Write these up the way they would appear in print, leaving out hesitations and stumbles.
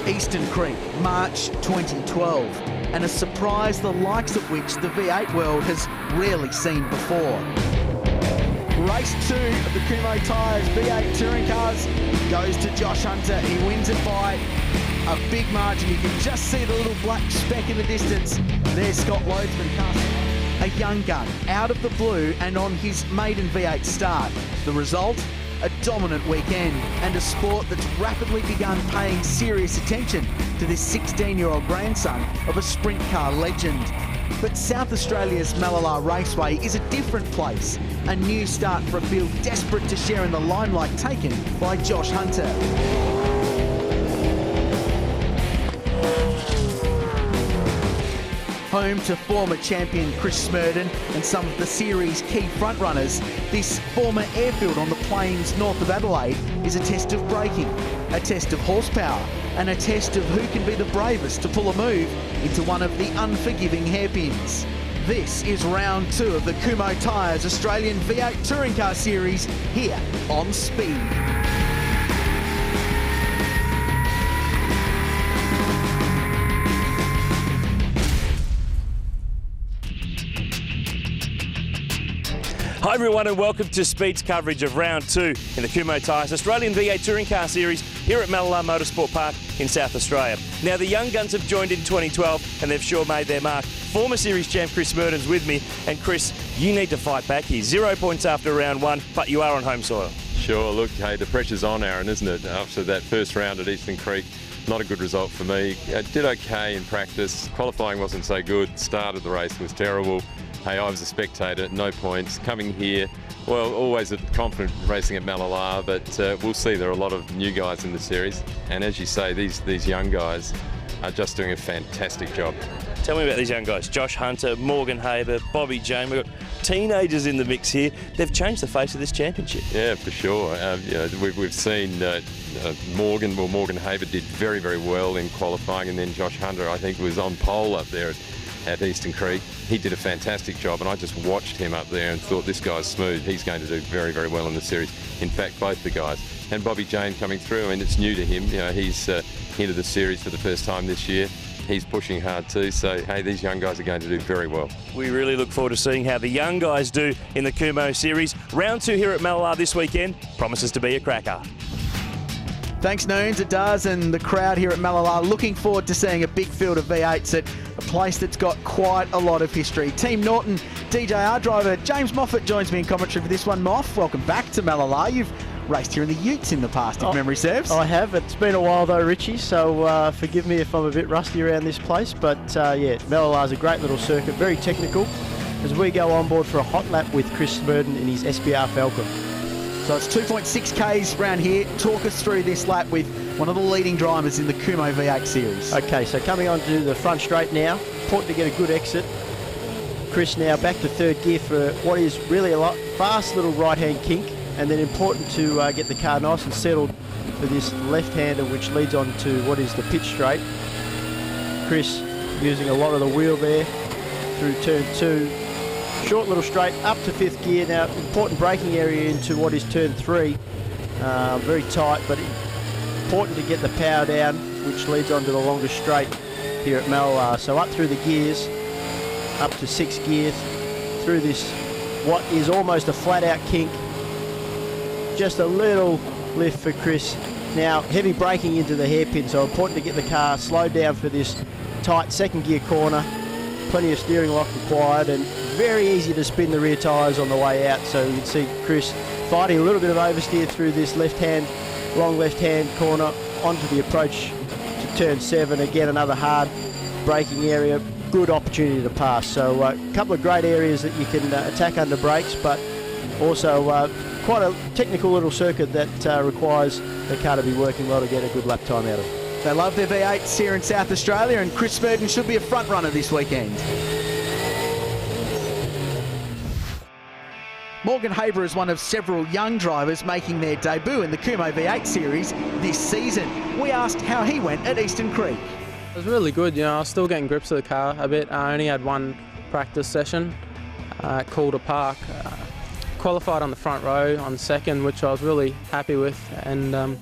Eastern Creek, March 2012, and a surprise the likes of which the V8 world has rarely seen before. Race 2 of the Kumho Tyres V8 touring cars goes to Josh Hunter. He wins it by a big margin. You can just see the little black speck in the distance. There's Scott Loadsman, a young gun, out of the blue and on his maiden V8 start. The result? A dominant weekend and a sport that's rapidly begun paying serious attention to this 16-year-old grandson of a sprint car legend. But South Australia's Mallala Raceway is a different place. A new start for a field desperate to share in the limelight taken by Josh Hunter. Home to former champion Chris Smerdon and some of the series' key frontrunners, this former airfield on the plains north of Adelaide is a test of braking, a test of horsepower, and a test of who can be the bravest to pull a move into one of the unforgiving hairpins. This is round 2 of the Kumho Tyres Australian V8 Touring Car Series here on Speed. Hi everyone and welcome to Speed's coverage of round 2 in the Kumho Tyres Australian V8 Touring Car Series here at Mallala Motorsport Park in South Australia. Now the young guns have joined in 2012 and they've sure made their mark. Former series champ Chris Smerdon's with me, and Chris, you need to fight back here. 0 points after round 1, but you are on home soil. Sure, look, hey, the pressure's on, Aaron, isn't it? After that first round at Eastern Creek, not a good result for me. I did okay in practice. Qualifying wasn't so good. Start of the race was terrible. Hey, I was a spectator, no points. Coming here, well, always confident racing at Mallala, but we'll see. There are a lot of new guys in the series, and as you say, these young guys are just doing a fantastic job. Tell me about these young guys. Josh Hunter, Morgan Haber, Bobby Jane. We've got teenagers in the mix here. They've changed the face of this championship. Yeah, for sure. We've seen Morgan Haber did very, very well in qualifying, and then Josh Hunter, I think, was on pole up there at Eastern Creek. He did a fantastic job, and I just watched him up there and thought, this guy's smooth. He's going to do very, very well in the series. In fact, both the guys. And Bobby Jane coming through, I mean, it's new to him. You know, he's into the series for the first time this year. He's pushing hard too, so hey, these young guys are going to do very well. We really look forward to seeing how the young guys do in the Kumho series. Round 2 here at Mallala this weekend promises to be a cracker. Thanks, Noons, it does, and the crowd here at Mallala looking forward to seeing a big field of V8s at a place that's got quite a lot of history. Team Norton DJR driver James Moffat joins me in commentary for this one. Moff, welcome back to Mallala. You've raced here in the Utes in the past, if memory serves. I have. It's been a while though, Richie, so forgive me if I'm a bit rusty around this place, but yeah, Mallala's a great little circuit, very technical, as we go on board for a hot lap with Chris Smerdon in his SBR Falcon. So it's 2.6 Ks round here. Talk us through this lap with one of the leading drivers in the Kumho V8 series. Okay, so coming on to the front straight now, important to get a good exit. Chris now back to third gear for what is really a fast little right-hand kink, and then important to get the car nice and settled for this left-hander which leads on to what is the pitch straight. Chris using a lot of the wheel there through turn 2. Short little straight up to 5th gear. Now important braking area into what is turn 3. Very tight, but important to get the power down, which leads on to the longer straight here at Mallala. So up through the gears, up to 6th gear, through this what is almost a flat out kink. Just a little lift for Chris. Now heavy braking into the hairpin, so important to get the car slowed down for this tight 2nd gear corner. Plenty of steering lock required, and very easy to spin the rear tyres on the way out. So you can see Chris fighting a little bit of oversteer through this long left-hand corner onto the approach to turn 7. Again, another hard braking area, good opportunity to pass. So a couple of great areas that you can attack under brakes, but also quite a technical little circuit that requires the car to be working well to get a good lap time out of it. They love their V8s here in South Australia, and Chris Smerdon should be a front runner this weekend. Morgan Haber is one of several young drivers making their debut in the Kumho V8 series this season. We asked how he went at Eastern Creek. It was really good, you know, I was still getting grips of the car a bit. I only had one practice session at Calder Park. Qualified on the front row on second, which I was really happy with, and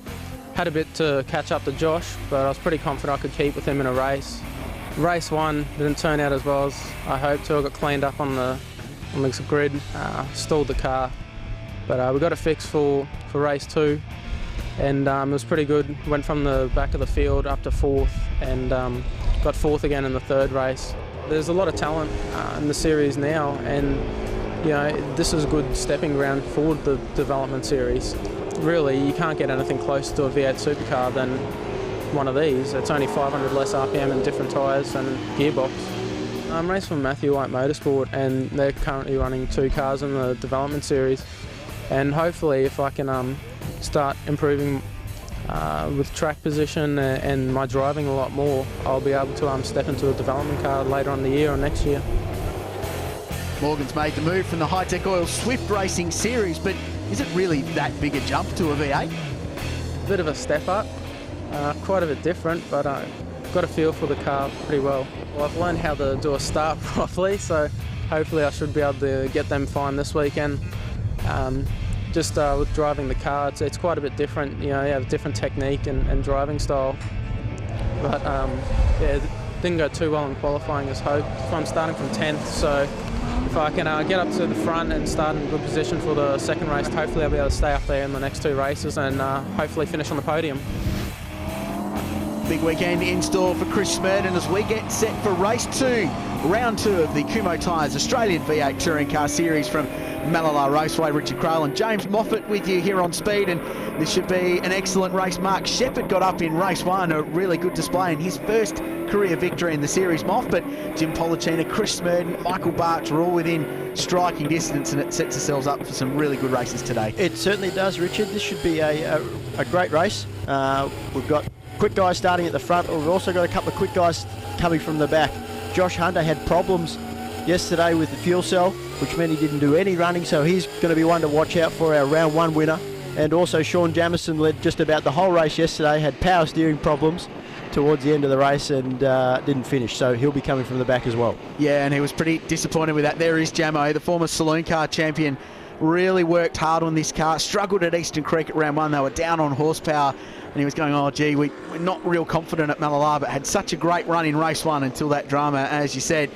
had a bit to catch up to Josh, but I was pretty confident I could keep with him in a race. Race 1 didn't turn out as well as I hoped to. I got cleaned up on the grid, stalled the car, but we got it fixed for race 2, and it was pretty good. Went from the back of the field up to 4th, and got 4th again in the 3rd race. There's a lot of talent in the series now, and you know, this is a good stepping ground for the development series. Really, you can't get anything close to a V8 supercar than one of these. It's only 500 less RPM and different tyres and gearbox. I'm racing for Mallala Motorsport, and they're currently running 2 cars in the development series. And hopefully, if I can start improving with track position and my driving a lot more, I'll be able to step into a development car later on in the year or next year. Morgan's made the move from the High-Tech Oil Swift Racing Series, but is it really that big a jump to a V8? Bit of a step up, quite a bit different, but got a feel for the car pretty well. Well, I've learned how to do a start properly, so hopefully I should be able to get them fine this weekend. Just with driving the car, it's quite a bit different. You know, you have a different technique and driving style. But yeah, it didn't go too well in qualifying as hoped. I'm starting from 10th, so if I can get up to the front and start in a good position for the 2nd race, hopefully I'll be able to stay up there in the next 2 races and hopefully finish on the podium. Big weekend in store for Chris Smurden as we get set for race 2, round 2 of the Kumho Tyres Australian V8 Touring Car Series from Mallala Raceway. Richard Craill and James Moffat with you here on Speed, and this should be an excellent race. Mark Shepherd got up in race 1, a really good display and his first career victory in the series, Moff, but Jim Policina, Chris Smurden, Michael Barch are all within striking distance, and it sets ourselves up for some really good races today. It certainly does, Richard. This should be a great race. We've got quick guys starting at the front, but we've also got a couple of quick guys coming from the back. Josh Hunter had problems yesterday with the fuel cell, which meant he didn't do any running, so he's going to be one to watch out for, our round 1 winner. And also Sean Jamieson led just about the whole race yesterday, had power steering problems towards the end of the race and didn't finish, so he'll be coming from the back as well. Yeah, and he was pretty disappointed with that. There is Jamo, the former saloon car champion, really worked hard on this car, struggled at Eastern Creek at round 1. They were down on horsepower, and he was going, oh gee, we're not real confident at Mallala, but had such a great run in race 1 until that drama, as you said.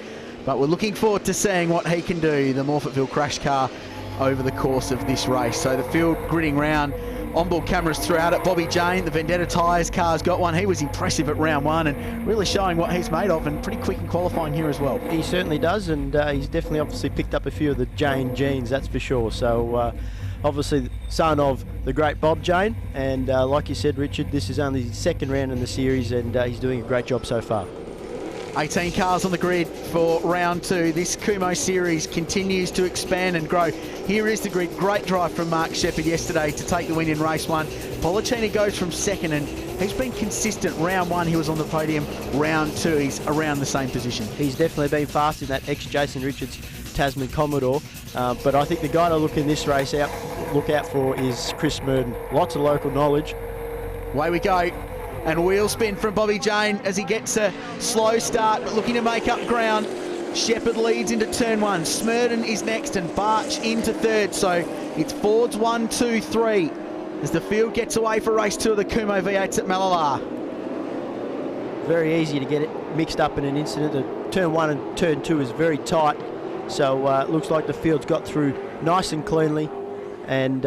But we're looking forward to seeing what he can do, the Morphettville crash car, over the course of this race. So the field gridding round, onboard cameras throughout it. Bobby Jane, the Vendetta Tyres car's got one. He was impressive at round 1 and really showing what he's made of, and pretty quick in qualifying here as well. He certainly does, and he's definitely obviously picked up a few of the Jane genes, that's for sure. So obviously son of the great Bob Jane, and like you said, Richard, this is only his 2nd round in the series, and he's doing a great job so far. 18 cars on the grid for round 2. This Kumho series continues to expand and grow. Here is the grid. Great drive from Mark Shepherd yesterday to take the win in race 1. Policina goes from 2nd, and he's been consistent. Round 1 he was on the podium. Round 2 he's around the same position. He's definitely been fast in that ex-Jason Richards Tasman Commodore, but I think the guy to look in this race look out for is Chris Smurden. Lots of local knowledge. Away we go. And wheel spin from Bobby Jane as he gets a slow start, but looking to make up ground. Shepherd leads into turn 1. Smurden is next and Barch into 3rd. So it's Fords 1, 2, 3 as the field gets away for race 2 of the Kumho V8s at Mallala. Very easy to get it mixed up in an incident. The turn 1 and turn 2 is very tight. So it looks like the field's got through nice and cleanly, and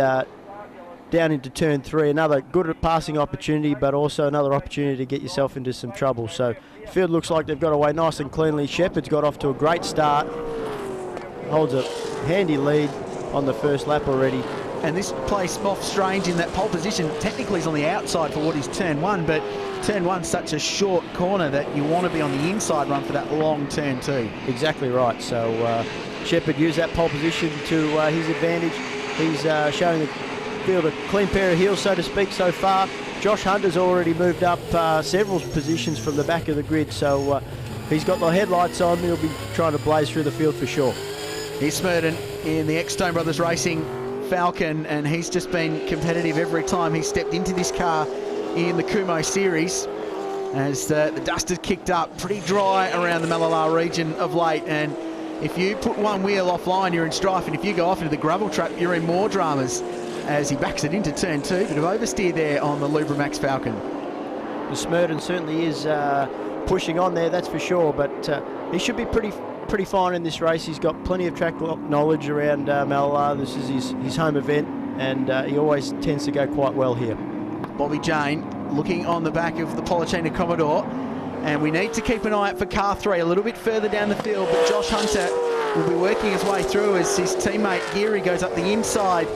down into turn 3, another good passing opportunity, but also another opportunity to get yourself into some trouble. So the field looks like they've got away nice and cleanly. Shepherd's got off to a great start, holds a handy lead on the first lap already. And this place off strange in that pole position. Technically he's on the outside for what is turn 1, but turn 1's such a short corner that you want to be on the inside run for that long turn 2. Exactly right. So Shepherd used that pole position to his advantage. He's showing the field a clean pair of heels, so to speak, so far. Josh Hunter's already moved up several positions from the back of the grid, so he's got the headlights on. He'll be trying to blaze through the field for sure. Here's Smurden in the ex-Stone Brothers Racing Falcon, and he's just been competitive every time he stepped into this car in the Kumho series, as the dust has kicked up. Pretty dry around the Mallala region of late, and if you put one wheel offline, you're in strife, and if you go off into the gravel trap, you're in more dramas. as he backs it into turn 2. Bit of oversteer there on the Lubramax Falcon. The Smurden certainly is pushing on there, that's for sure, but he should be pretty fine in this race. He's got plenty of track knowledge around Mallala. This is his home event, and he always tends to go quite well here. Bobby Jane looking on the back of the Policina Commodore, and we need to keep an eye out for car 3 a little bit further down the field, but Josh Hunter will be working his way through as his teammate Geary goes up the inside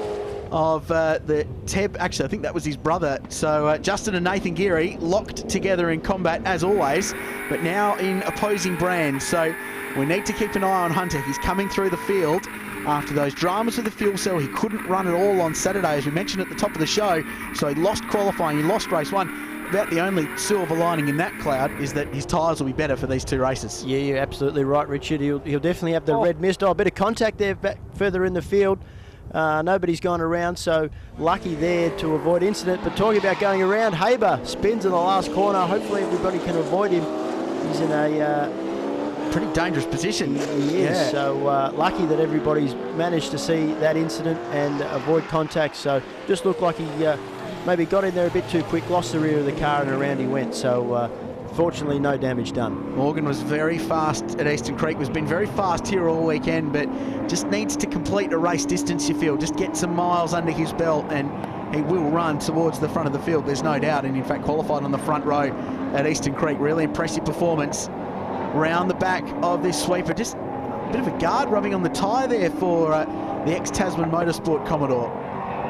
of the Teb. Actually, I think that was his brother. So Justin and Nathan Geary locked together in combat as always, but now in opposing brands. So we need to keep an eye on Hunter. He's coming through the field after those dramas with the fuel cell. He couldn't run at all on Saturday, as we mentioned at the top of the show. So he lost qualifying, he lost race 1. About the only silver lining in that cloud is that his tyres will be better for these 2 races. Yeah, you're absolutely right, Richard. He'll definitely have the red mist. Oh, a bit of contact there back further in the field. Nobody's gone around, so lucky there to avoid incident. But talking about going around, Haber spins in the last corner. Hopefully everybody can avoid him. He's in a pretty dangerous position. He is, yeah. So lucky that everybody's managed to see that incident and avoid contact. So just looked like he maybe got in there a bit too quick, lost the rear of the car, and around he went. So fortunately, no damage done. Morgan was very fast at Eastern Creek, has been very fast here all weekend, but just needs to complete a race distance, you feel. Just get some miles under his belt, and he will run towards the front of the field, there's no doubt. And in fact, qualified on the front row at Eastern Creek. Really impressive performance. Round the back of this sweeper, just a bit of a guard rubbing on the tyre there for the ex-Tasman Motorsport Commodore.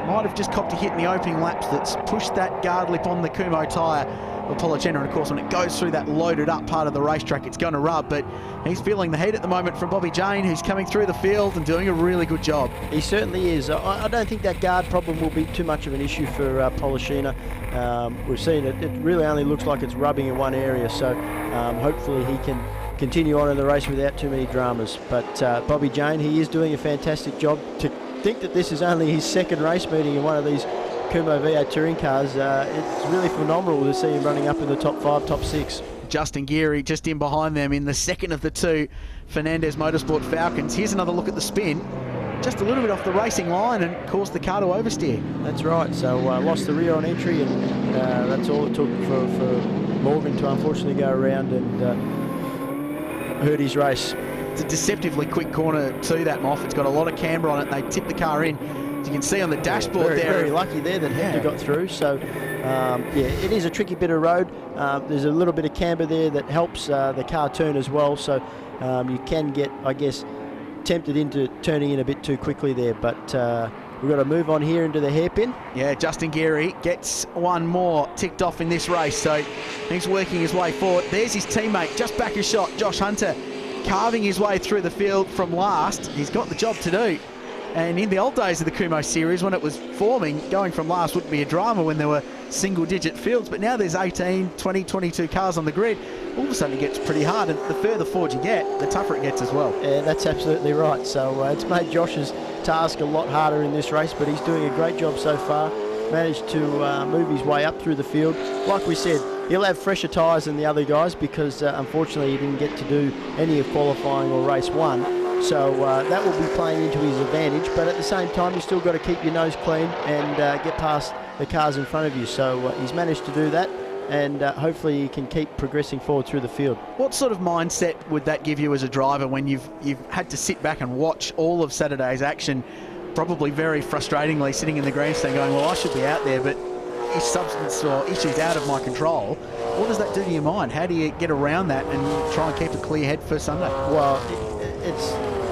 Might have just copped a hit in the opening laps that's pushed that guard lip on the Kumho tyre of Policina, and of course when it goes through that loaded up part of the racetrack it's going to rub, but he's feeling the heat at the moment from Bobby Jane, who's coming through the field and doing a really good job. He certainly is. I don't think that guard problem will be too much of an issue for Policina. We've seen it really only looks like it's rubbing in one area, so hopefully he can continue on in the race without too many dramas. But Bobby Jane, he is doing a fantastic job. To think that this is only his 2nd race meeting in one of these Kumho V8 touring cars, it's really phenomenal to see him running up in the top 5, top 6. Justin Geary just in behind them in the 2nd of the 2 Fernandez Motorsport Falcons. Here's another look at the spin. Just a little bit off the racing line and caused the car to oversteer. That's right, so lost the rear on entry, and that's all it took for Morgan to unfortunately go around and hurt his race. It's a deceptively quick corner to that, Moff. It's got a lot of camber on it. They tip the car in. As you can see on the dashboard there. Very lucky there that Hector got through. So, yeah, it is a tricky bit of road. There's a little bit of camber there that helps the car turn as well. So you can get, I guess, tempted into turning in a bit too quickly there. But we've got to move on here into the hairpin. Yeah, Justin Geary gets one more ticked off in this race. So he's working his way forward. There's his teammate, just back a shot, Josh Hunter, carving his way through the field from last. He's got the job to do. And in the old days of the Kumho series, when it was forming, going from last wouldn't be a drama when there were single-digit fields. But now there's 18, 20, 22 cars on the grid. All of a sudden it gets pretty hard. And the further forward you get, the tougher it gets as well. Yeah, that's absolutely right. So it's made Josh's task a lot harder in this race, but he's doing a great job so far. Managed to move his way up through the field. Like we said, he'll have fresher tyres than the other guys because unfortunately he didn't get to do any of qualifying or race 1. So that will be playing into his advantage, but at the same time you've still got to keep your nose clean and get past the cars in front of you. So he's managed to do that, and hopefully he can keep progressing forward through the field. What sort of mindset would that give you as a driver when you've had to sit back and watch all of Saturday's action, probably very frustratingly sitting in the grandstand going, well, I should be out there, but is substance or issues out of my control? What does that do to your mind? How do you get around that and try and keep a clear head for Sunday? Well, it's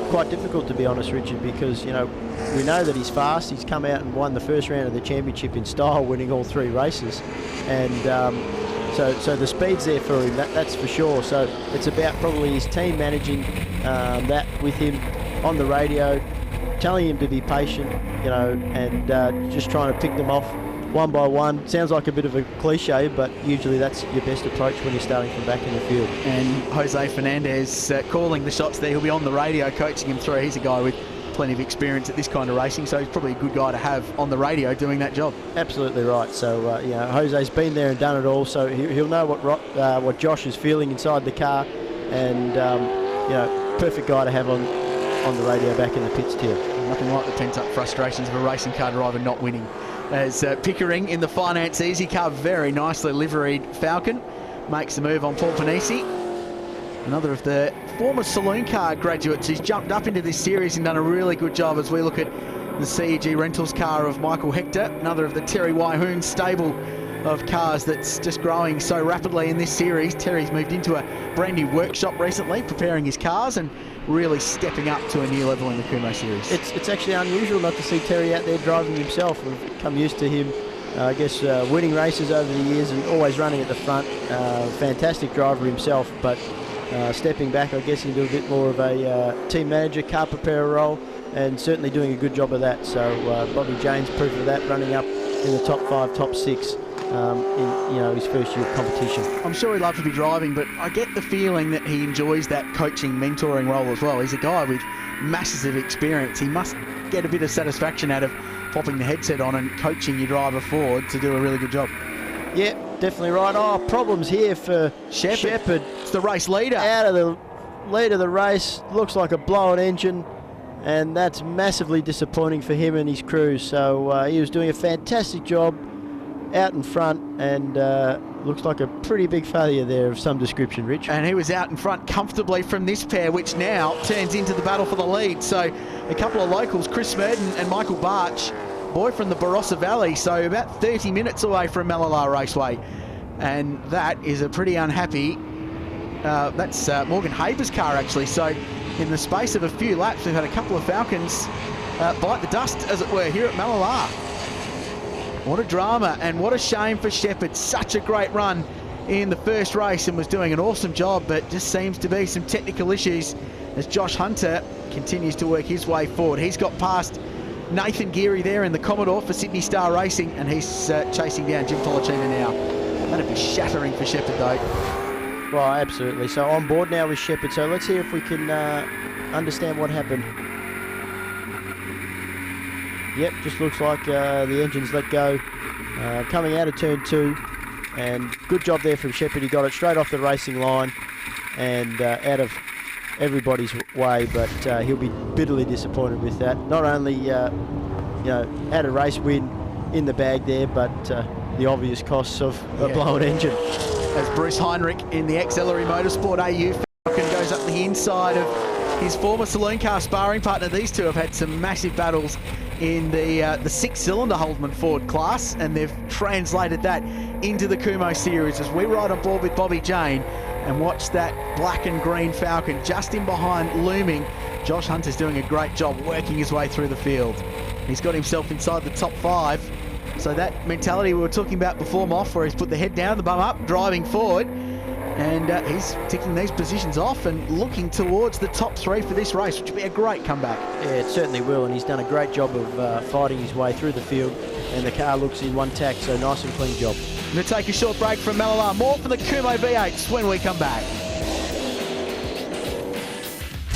quite difficult, to be honest, Richard, because, you know, we know that he's fast. He's come out and won the first round of the championship in style, winning all 3 races. And so the speed's there for him, that's for sure. So it's about probably his team managing that with him on the radio, telling him to be patient, you know, and just trying to pick them off one by one. Sounds like a bit of a cliche, but usually that's your best approach when you're starting from back in the field. And Jose Fernandez calling the shots there. He'll be on the radio coaching him through. He's a guy with plenty of experience at this kind of racing, so he's probably a good guy to have on the radio doing that job. Absolutely right. So you know, Jose's been there and done it all, so he'll know what Josh is feeling inside the car, and you know, perfect guy to have on the radio back in the pits too. Nothing like the pent-up frustrations of a racing car driver not winning. As Pickering in the FinanceEZI car, very nicely liveried Falcon, makes the move on Paul Panisi. Another of the former saloon car graduates who's jumped up into this series and done a really good job as we look at the CEG Rentals car of Michael Hector, another of the Terry Waihoon stable of cars that's just growing so rapidly in this series. Terry's moved into a brand new workshop recently, preparing his cars and really stepping up to a new level in the Kumho series. It's actually unusual not to see Terry out there driving himself. We've come used to him, I guess, winning races over the years and always running at the front. Fantastic driver himself, but stepping back, I guess, into a bit more of a team manager, car preparer role, and certainly doing a good job of that. So Bobby Jane's proof of that, running up in the top 5, top 6 in his first year of competition. I'm sure he'd love to be driving, but I get the feeling that he enjoys that coaching, mentoring role as well. He's a guy with masses of experience. He must get a bit of satisfaction out of popping the headset on and coaching your driver forward to do a really good job. Yeah, definitely right. Oh, problems here for Shepherd. It's the race leader. Out of the lead of the race, looks like a blown engine, and that's massively disappointing for him and his crew. So he was doing a fantastic job out in front, and looks like a pretty big failure there of some description, Rich. And he was out in front comfortably from this pair, which now turns into the battle for the lead. So a couple of locals, Chris Smurden and Michael Barch, boy from the Barossa Valley, so about 30 minutes away from Mallala Raceway. And that is a pretty unhappy, that's Morgan Haber's car actually. So in the space of a few laps, we've had a couple of Falcons bite the dust, as it were, here at Mallala. What a drama, and what a shame for Shepherd. Such a great run in the first race and was doing an awesome job, but just seems to be some technical issues as Josh Hunter continues to work his way forward. He's got past Nathan Geary there in the Commodore for Sydney Star Racing, and he's chasing down Jim Pollicina now. That'd be shattering for Shepherd though. Well, absolutely. So on board now with Shepherd. So let's hear if we can understand what happened. Yep, just looks like the engine's let go coming out of turn 2, and good job there from Shepherd. He got it straight off the racing line and out of everybody's way, but he'll be bitterly disappointed with that. Not only had a race win in the bag there, but the obvious costs of a blown engine. As Bruce Heinrich in the Mallala Motorsport AU Falcon goes up the inside of his former saloon car sparring partner. These two have had some massive battles in the 6-cylinder Holdeman Ford class, and they've translated that into the Kumho series as we ride on board with Bobby Jane and watch that black and green Falcon just in behind looming. Josh Hunter's doing a great job working his way through the field. He's got himself inside the top 5. So that mentality we were talking about before, Moff, where he's put the head down, the bum up, driving forward, and he's ticking these positions off and looking towards the top 3 for this race, which will be a great comeback. Yeah, it certainly will, and he's done a great job of fighting his way through the field, and the car looks in one tack, so nice and clean job. I'm going to take a short break from Mallala. More for the Kumho V8s when we come back.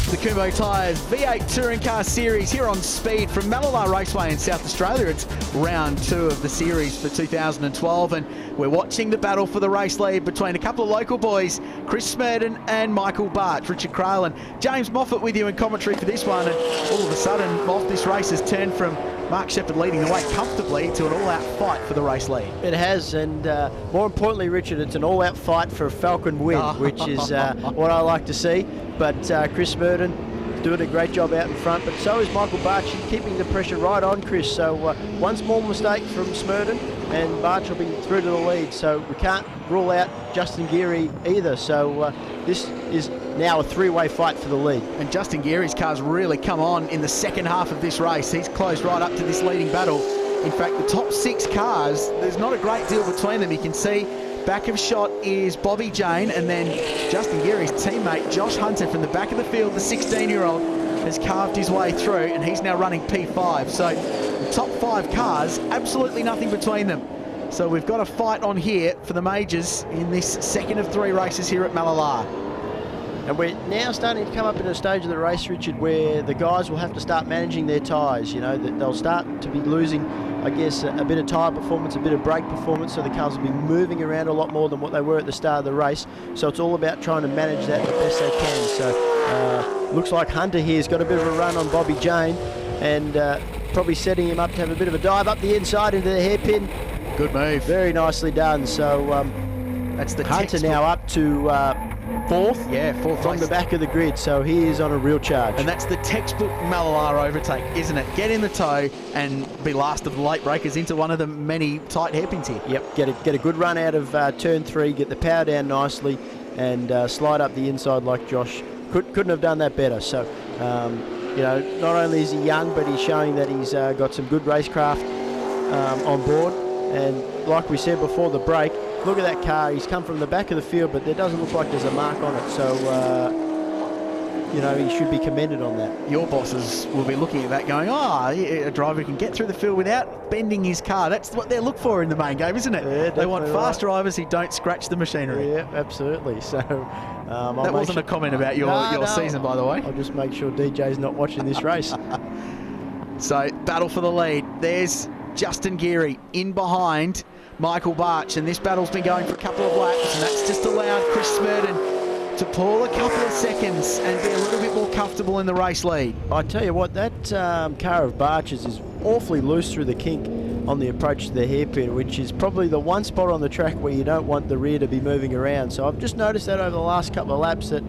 The Kumho Tyres V8 Touring Car Series here on Speed from Mallala Raceway in South Australia. It's round 2 of the series for 2012, and we're watching the battle for the race lead between a couple of local boys, Chris Smurden and Michael Barch. Richard Crale and James Moffat with you in commentary for this one, and all of a sudden, Moff, this race has turned from Mark Shepherd leading the way comfortably to an all-out fight for the race lead. It has, and more importantly, Richard, it's an all-out fight for a Falcon win, which is what I like to see. But Chris Smurden doing a great job out in front, but so is Michael Barch, keeping the pressure right on Chris. So one small mistake from Smurden and Barch will be through to the lead. So we can't rule out Justin Geary either. So this is now a 3-way fight for the lead. And Justin Geary's car's really come on in the second half of this race. He's closed right up to this leading battle. In fact, the top 6 cars, there's not a great deal between them. You can see back of shot is Bobby Jane, and then Justin Geary's teammate Josh Hunter from the back of the field, the 16-year-old, has carved his way through, and he's now running P5. So the top 5 cars, absolutely nothing between them. So we've got a fight on here for the majors in this second of 3 races here at Mallala. And we're now starting to come up in a stage of the race, Richard, where the guys will have to start managing their tyres. You know, that they'll start to be losing, I guess, a bit of tyre performance, a bit of brake performance, so the cars will be moving around a lot more than what they were at the start of the race. So it's all about trying to manage that the best they can. So looks like Hunter here's got a bit of a run on Bobby Jane, and probably setting him up to have a bit of a dive up the inside into the hairpin. Good move. Very nicely done. So that's the Hunter textbook. now up to fourth. Yeah, fourth from place. the back of the grid. So he is on a real charge. And that's the textbook Mallala overtake, isn't it? Get in the toe and be last of the late breakers into one of the many tight hairpins here. Yep, get a good run out of turn 3, get the power down nicely, and slide up the inside like Josh. Couldn't have done that better. So, you know, not only is he young, but he's showing that he's got some good racecraft on board. And like we said before the break, look at that car. He's come from the back of the field, but there doesn't look like there's a mark on it. So, you know, he should be commended on that. Your bosses will be looking at that going, a driver can get through the field without bending his car. That's what they look for in the main game, isn't it? Yeah, they want fast right. drivers who don't scratch the machinery. Yeah, absolutely. So that wasn't a comment about your season, by the way. I'll just make sure DJ's not watching this race. So, battle for the lead. There's Justin Geary in behind Michael Barch, and this battle's been going for a couple of laps, and that's just allowed Chris Smurden to pull a couple of seconds and be a little bit more comfortable in the race lead. I tell you what, that car of Barch's is awfully loose through the kink on the approach to the hairpin, which is probably the one spot on the track where you don't want the rear to be moving around. So I've just noticed that over the last couple of laps that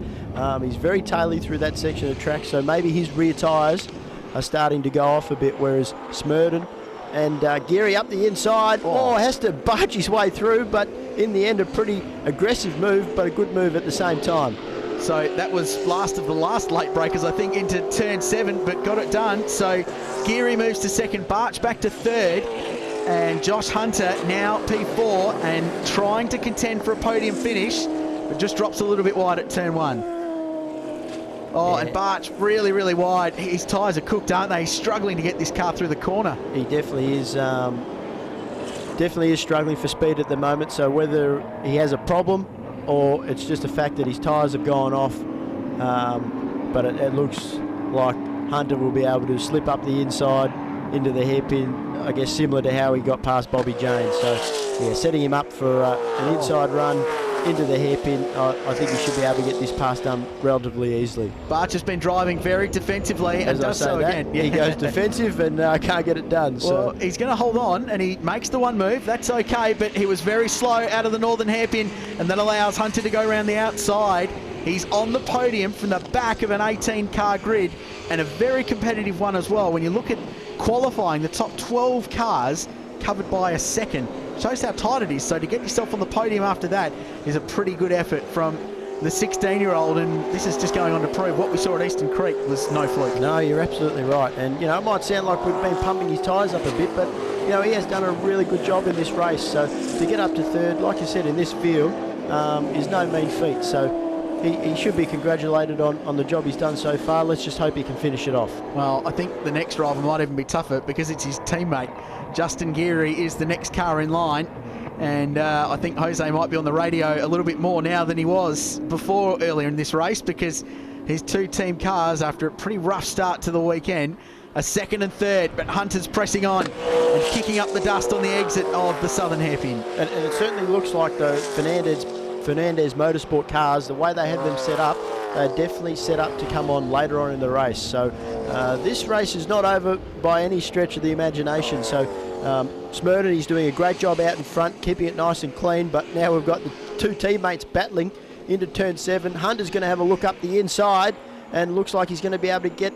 he's very taily through that section of the track, so maybe his rear tyres are starting to go off a bit, whereas Smurden and Geary up the inside, has to barge his way through, but in the end a pretty aggressive move, but a good move at the same time. So that was last of the last late breakers, I think, into turn 7, but got it done. So Geary moves to second, Barch back to third, and Josh Hunter now P4 and trying to contend for a podium finish, but just drops a little bit wide at turn 1. Oh, yeah. And Barch really, really wide. His tyres are cooked, aren't they? He's struggling to get this car through the corner. He definitely is. Definitely is struggling for speed at the moment. So whether he has a problem or it's just a fact that his tyres have gone off, but it looks like Hunter will be able to slip up the inside into the hairpin, I guess similar to how he got past Bobby James. So yeah, setting him up for an inside run into the hairpin. I think he should be able to get this pass done relatively easily. Barch has been driving very defensively and does so again. He goes defensive and can't get it done. Well, he's going to hold on, and he makes the one move. That's okay, but he was very slow out of the northern hairpin, and that allows Hunter to go around the outside. He's on the podium from the back of an 18-car grid, and a very competitive one as well. When you look at qualifying, the top 12 cars covered by a second. Shows how tight it is. So to get yourself on the podium after that is a pretty good effort from the 16-year-old, and this is just going on to prove what we saw at Eastern Creek was no fluke. No, you're absolutely right. And, you know, it might sound like we've been pumping his tyres up a bit, but, you know, he has done a really good job in this race. So to get up to third, like you said, in this field is no mean feat. So he should be congratulated on the job he's done so far. Let's just hope he can finish it off. Well, I think the next driver might even be tougher because it's his teammate. Justin Geary is the next car in line, and I think Jose might be on the radio a little bit more now than he was before earlier in this race, because his two team cars, after a pretty rough start to the weekend, are second and third, but Hunter's pressing on and kicking up the dust on the exit of the southern hairpin. And it certainly looks like the Fernandez Motorsport cars, the way they have them set up, they're definitely set up to come on later on in the race. So this race is not over by any stretch of the imagination. So Smurden, he's doing a great job out in front, keeping it nice and clean, but now we've got the two teammates battling into turn 7. Hunter's going to have a look up the inside, and looks like he's going to be able to get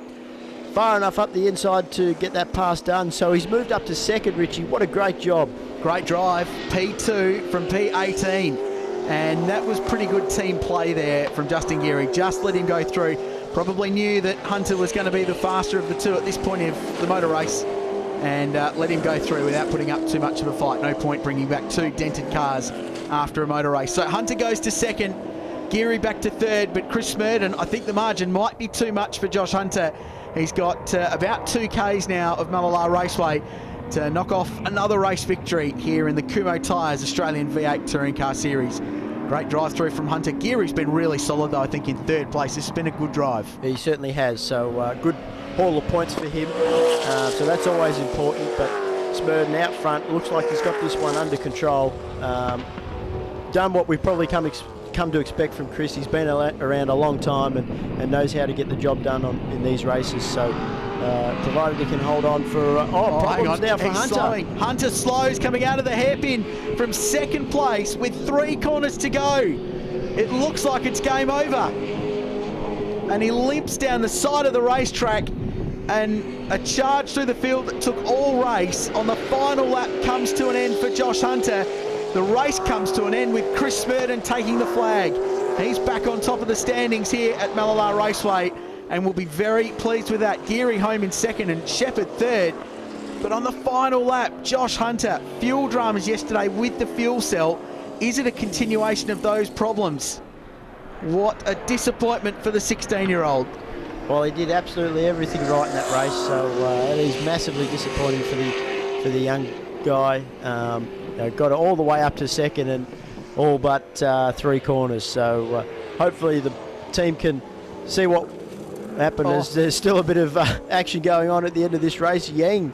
far enough up the inside to get that pass done. So he's moved up to second, Richie. What a great job. Great drive, P2 from P18. And that was pretty good team play there from Justin Geary. Just let him go through. Probably knew that Hunter was going to be the faster of the two at this point of the motor race, and let him go through without putting up too much of a fight. No point bringing back two dented cars after a motor race. So Hunter goes to second, Geary back to third, but Chris Smurden, I think the margin might be too much for Josh Hunter. He's got about 2 Ks now of Mallala Raceway to knock off another race victory here in the Kumho Tyres Australian V8 Touring Car Series. Great drive through from Hunter. Geary's been really solid though, I think, in third place. This has been a good drive. He certainly has. So good haul of points for him. So that's always important. But Smurden out front, looks like he's got this one under control. Done what we've probably come to expect from Chris. He's been around a long time and knows how to get the job done in these races. So provided he can hold on for... hang on. now for He's Hunter. slowing. Hunter slows, coming out of the hairpin from second place with 3 corners to go. It looks like it's game over. And he limps down the side of the racetrack, and a charge through the field that took all race on the final lap comes to an end for Josh Hunter. The race comes to an end with Chris Smurden taking the flag. He's back on top of the standings here at Mallala Raceway, and will be very pleased with that. Geary home in second and Shepherd third. But on the final lap, Josh Hunter, fuel dramas yesterday with the fuel cell. Is it a continuation of those problems? What a disappointment for the 16-year-old. Well, he did absolutely everything right in that race, so it is massively disappointing for the young guy. Got it all the way up to second and all but 3 corners. So hopefully the team can see what happened. There's still a bit of action going on at the end of this race. Yang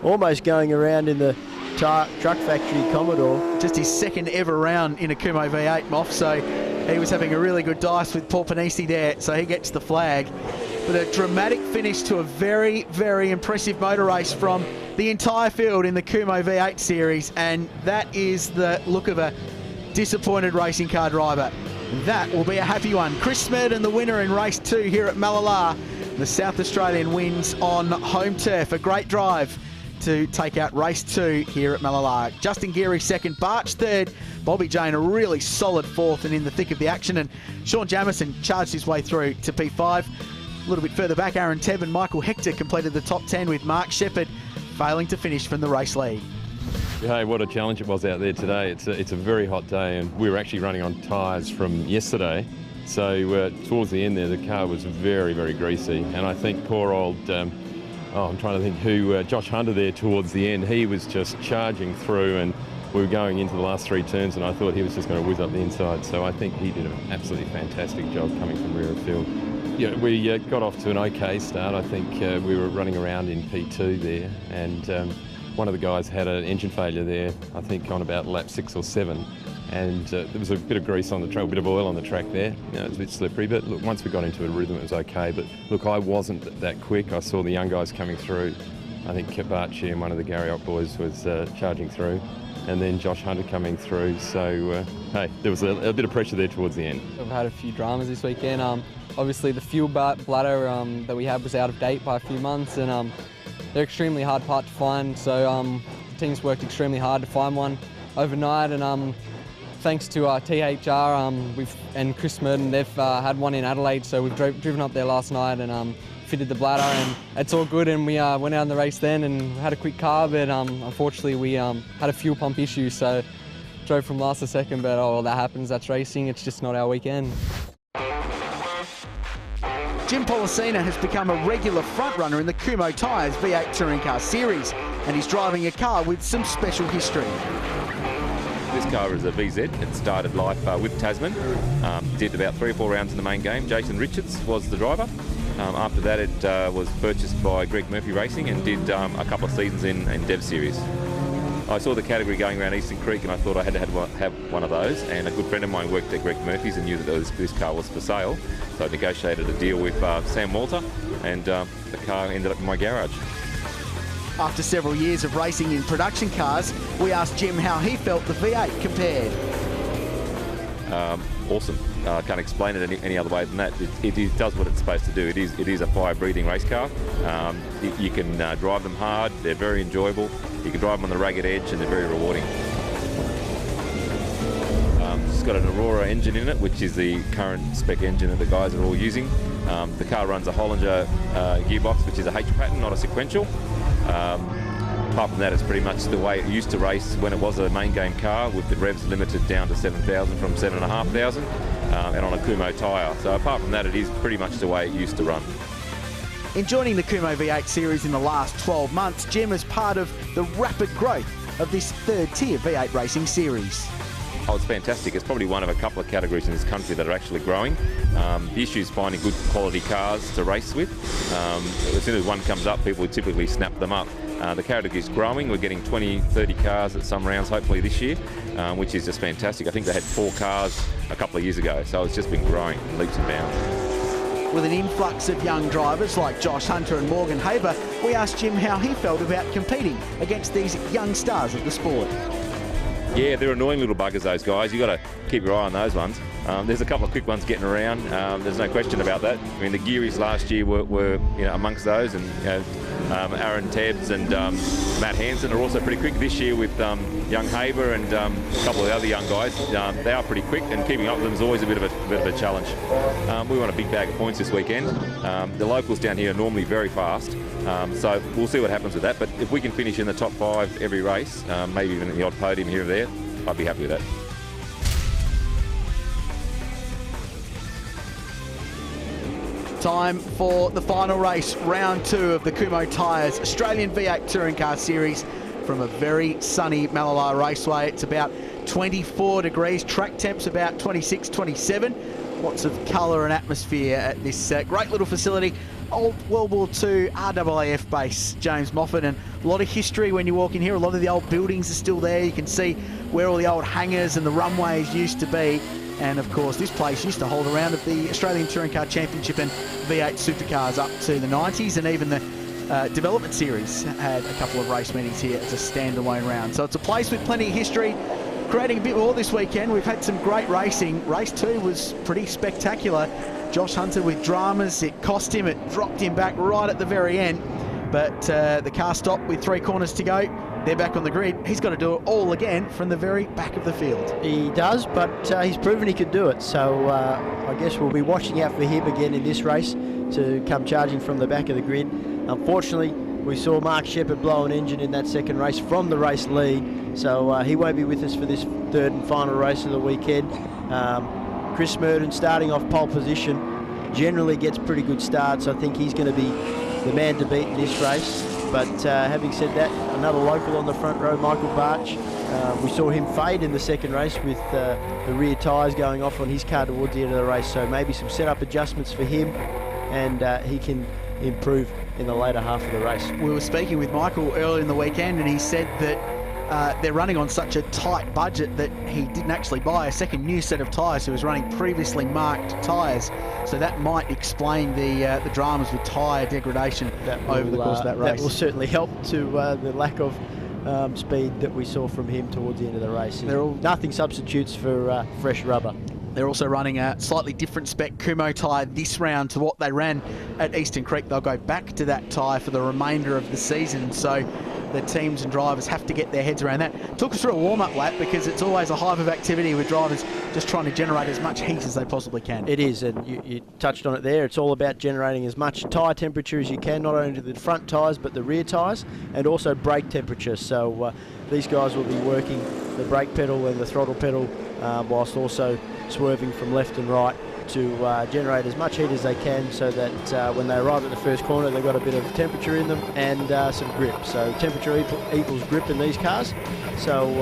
almost going around in the truck factory Commodore. Just his second ever round in a Kumho V8 Moff, so he was having a really good dice with Paul Panisi there, so he gets the flag. But a dramatic finish to a very, very impressive motor race from the entire field in the Kumho V8 series, and that is the look of a disappointed racing car driver. That will be a happy one. Chris Smurden, the winner in race 2 here at Mallala. The South Australian wins on home turf. A great drive to take out race 2 here at Mallala. Justin Geary second, Barch third, Bobby Jane a really solid fourth and in the thick of the action, and Sean Jamieson charged his way through to P5. A little bit further back, Aaron Tebb and Michael Hector completed the top 10, with Mark Shepherd failing to finish from the race lead. Hey, what a challenge it was out there today. It's a very hot day, and we were actually running on tyres from yesterday. So towards the end there, the car was very, very greasy, and I think poor old... I'm trying to think who, Josh Hunter there towards the end, he was just charging through, and we were going into the last 3 turns, and I thought he was just going to whiz up the inside. So I think he did an absolutely fantastic job coming from rear of field. Yeah, we got off to an okay start. I think we were running around in P2 there, and one of the guys had an engine failure there, I think on about lap 6 or 7. And there was a bit of grease on the track, a bit of oil on the track there. You know, it was a bit slippery, but look, once we got into a rhythm, it was okay. But look, I wasn't that quick. I saw the young guys coming through. I think Barchi and one of the Garriott boys was charging through, and then Josh Hunter coming through. So, hey, there was a bit of pressure there towards the end. I've had a few dramas this weekend. Obviously, the fuel bladder that we had was out of date by a few months, and they're extremely hard part to find. So the team's worked extremely hard to find one overnight, and thanks to THR and Chris Smurden, they've had one in Adelaide, so we've driven up there last night and fitted the bladder, and it's all good. And we went out in the race then and had a quick car, but unfortunately we had a fuel pump issue, so drove from last to second. But oh, well, that happens. That's racing. It's just not our weekend. Jim Policina has become a regular front-runner in the Kumho Tyres V8 Touring Car Series, and he's driving a car with some special history. This car is a VZ. It started life with Tasman. Did about 3 or 4 rounds in the main game. Jason Richards was the driver. After that, it was purchased by Greg Murphy Racing and did a couple of seasons in Dev Series. I saw the category going around Eastern Creek, and I thought I had to have one of those. And a good friend of mine worked at Greg Murphy's and knew that this car was for sale. So I negotiated a deal with Sam Walter, and the car ended up in my garage. After several years of racing in production cars, we asked Jim how he felt the V8 compared. Awesome. I can't explain it any other way than that. It does what it's supposed to do. It is a fire-breathing race car. You can drive them hard. They're very enjoyable. You can drive them on the ragged edge, and they're very rewarding. It's got an Aurora engine in it, which is the current spec engine that the guys are all using. The car runs a Hollinger gearbox, which is a H pattern, not a sequential. Apart from that, it's pretty much the way it used to race when it was a main game car, with the revs limited down to 7,000 from 7,500, and on a Kumho tyre. So apart from that, it is pretty much the way it used to run. In joining the Kumho V8 series in the last 12 months, Jim is part of the rapid growth of this third-tier V8 racing series. Oh, it's fantastic. It's probably one of a couple of categories in this country that are actually growing. The issue is finding good quality cars to race with. As soon as one comes up, people typically snap them up. The category is growing. We're getting 20, 30 cars at some rounds, hopefully this year, which is just fantastic. I think they had 4 cars a couple of years ago, so it's just been growing in leaps and bounds. with an influx of young drivers like Josh Hunter and Morgan Haber, we asked Jim how he felt about competing against these young stars of the sport. Yeah, they're annoying little buggers, those guys. You've got to keep your eye on those ones. There's a couple of quick ones getting around. There's no question about that. I mean, the Gearys last year were amongst those, and Aaron Tebbs and Matt Hansen are also pretty quick this year with young Haber and a couple of the other young guys. They are pretty quick, and keeping up with them is always a bit of a challenge. We want a big bag of points this weekend. The locals down here are normally very fast, so we'll see what happens with that. But if we can finish in the top 5 every race, maybe even in the odd podium here or there, I'd be happy with that. Time for the final race, round 2 of the Kumho Tyres Australian V8 Touring Car Series from a very sunny Mallala Raceway. It's about 24 degrees, track temps about 26, 27. Lots of colour and atmosphere at this great little facility. Old World War II RAAF base, James Moffat, and a lot of history when you walk in here. A lot of the old buildings are still there. You can see where all the old hangars and the runways used to be. And of course, this place used to hold a round of the Australian Touring Car Championship and V8 supercars up to the 90s, and even the Development Series had a couple of race meetings here as a standalone round. So it's a place with plenty of history, creating a bit more this weekend. We've had some great racing. Race 2 was pretty spectacular. Josh Hunter with dramas. It cost him, it dropped him back right at the very end. But the car stopped with 3 corners to go. They're back on the grid. He's got to do it all again from the very back of the field. He does, but he's proven he can do it. So I guess we'll be watching out for him again in this race to come charging from the back of the grid. Unfortunately, we saw Mark Shepherd blow an engine in that second race from the race lead. So he won't be with us for this 3rd and final race of the weekend. Chris Smurden starting off pole position generally gets pretty good starts. I think he's going to be the man to beat in this race. But having said that, another local on the front row, Michael Barch. We saw him fade in the second race with the rear tyres going off on his car towards the end of the race. So maybe some setup adjustments for him, and he can improve in the later half of the race. We were speaking with Michael earlier in the weekend, and he said that they're running on such a tight budget that he didn't actually buy a second new set of tyres. He was running previously marked tyres, so that might explain the dramas with tyre degradation over the course of that race. That will certainly help to the lack of speed that we saw from him towards the end of the race. Nothing substitutes for fresh rubber. They're also running a slightly different spec Kumho tyre this round to what they ran at Eastern Creek. They'll go back to that tyre for the remainder of the season, so the teams and drivers have to get their heads around that. Took us through a warm-up lap because it's always a hive of activity with drivers just trying to generate as much heat as they possibly can. It is, and you touched on it there. It's all about generating as much tyre temperature as you can, not only to the front tyres but the rear tyres, and also brake temperature. So these guys will be working the brake pedal and the throttle pedal whilst also swerving from left and right to generate as much heat as they can, so that when they arrive at the first corner they've got a bit of temperature in them and some grip. So temperature equals grip in these cars, so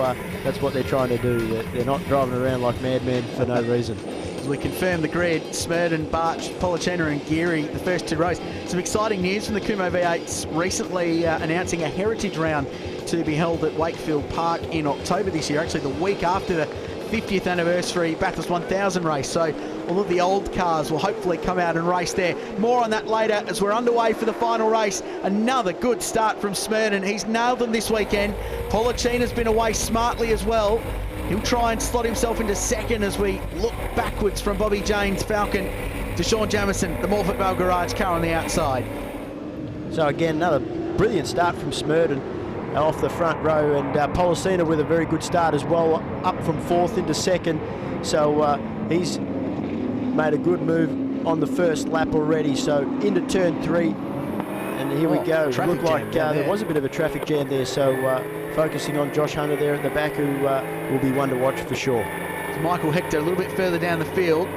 that's what they're trying to do. They're not driving around like madmen for no reason. As we confirm the grid, Smurden, Barch, Policena and Geary, the first 2 rows. Some exciting news from the Kumho V8s recently announcing a heritage round to be held at Wakefield Park in October this year, actually the week after the 50th anniversary Bathurst 1000 race. So all of the old cars will hopefully come out and race there. More on that later as we're underway for the final race. Another good start from Smurden. He's nailed them this weekend. Policena's been away smartly as well. He'll try and slot himself into second as we look backwards from Bobby Jane's Falcon to Sean Jamieson, the Morfett Vale Garage car on the outside. So again, another brilliant start from Smurden off the front row, and Policena with a very good start as well, up from 4th into 2nd. So he's made a good move on the first lap already. So into turn 3, and here we go. It looked like there was a bit of a traffic jam there, so focusing on Josh Hunter there at the back, who will be one to watch for sure. So Michael Hector a little bit further down the field.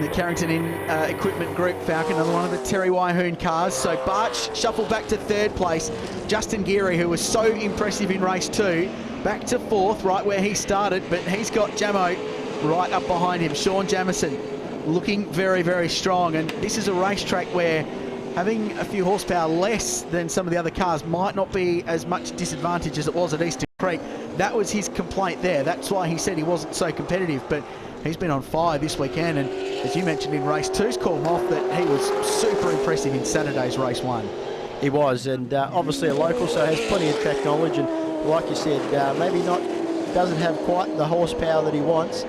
The Carrington Equipment Group Falcon, another one of the Terry Wyhoon cars. So Barch shuffled back to 3rd place. Justin Geary, who was so impressive in race 2, back to 4th, right where he started, but he's got Jamo right up behind him. Sean Jamieson looking very, very strong, and this is a racetrack where having a few horsepower less than some of the other cars might not be as much disadvantage as it was at Eastern Creek. That was his complaint there. That's why he said he wasn't so competitive, but he's been on fire this weekend, and as you mentioned in race 2's Kumho, that he was super impressive in Saturday's race 1. He was, and obviously a local, so has plenty of track knowledge, and like you said, maybe doesn't have quite the horsepower that he wants,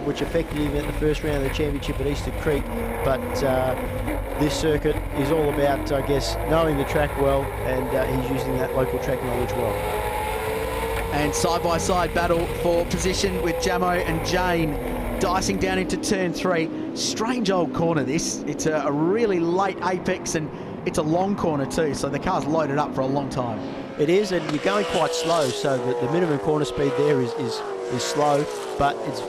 which affected him at the first round of the championship at Eastern Creek, but this circuit is all about, I guess, knowing the track well, and he's using that local track knowledge well. And side-by-side battle for position with Jamo and Jane dicing down into turn 3. Strange old corner this. It's a really late apex, and it's a long corner too, so the car's loaded up for a long time. It is, and you're going quite slow, so the minimum corner speed there is slow, but it's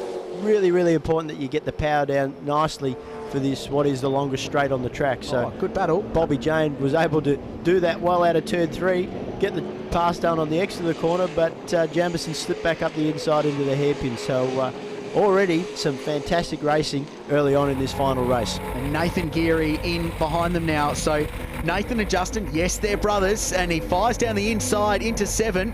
really, really important that you get the power down nicely for this, what is the longest straight on the track. So good battle. Bobby Jane was able to do that well out of turn 3, get the pass done on the exit of the corner, but Jamison slipped back up the inside into the hairpin. So already some fantastic racing early on in this final race. And Nathan Geary in behind them now. So Nathan and Justin, yes, they're brothers, and he fires down the inside into 7,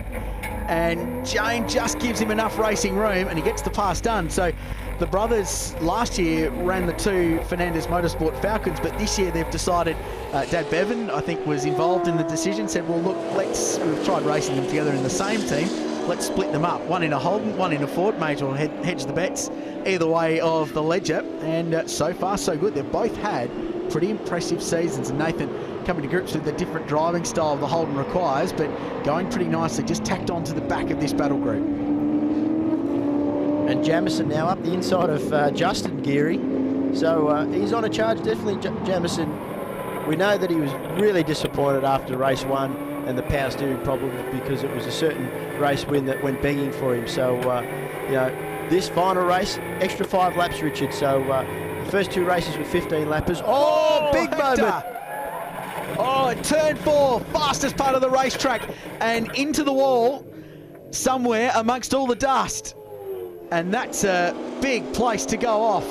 and Jane just gives him enough racing room, and he gets the pass done. So the brothers last year ran the 2 Fernandez Motorsport Falcons, but this year they've decided, Dad Bevan, I think, was involved in the decision, said, well, look, we've tried racing them together in the same team, let's split them up. One in a Holden, one in a Ford. Major will hedge the bets either way of the ledger, and so far so good. They've both had pretty impressive seasons, and Nathan coming to grips with the different driving style the Holden requires, but going pretty nicely, just tacked on to the back of this battle group. And Jamison now up the inside of Justin Geary, so he's on a charge, definitely. Jamison, we know that he was really disappointed after race 1 and the power steering problem, because it was a certain race win that went begging for him. So you know, this final race, extra 5 laps, Richard. So the first 2 races were 15 lappers. Oh, big Hector. moment. Oh, at turn 4, fastest part of the racetrack, and into the wall somewhere amongst all the dust. And that's a big place to go off.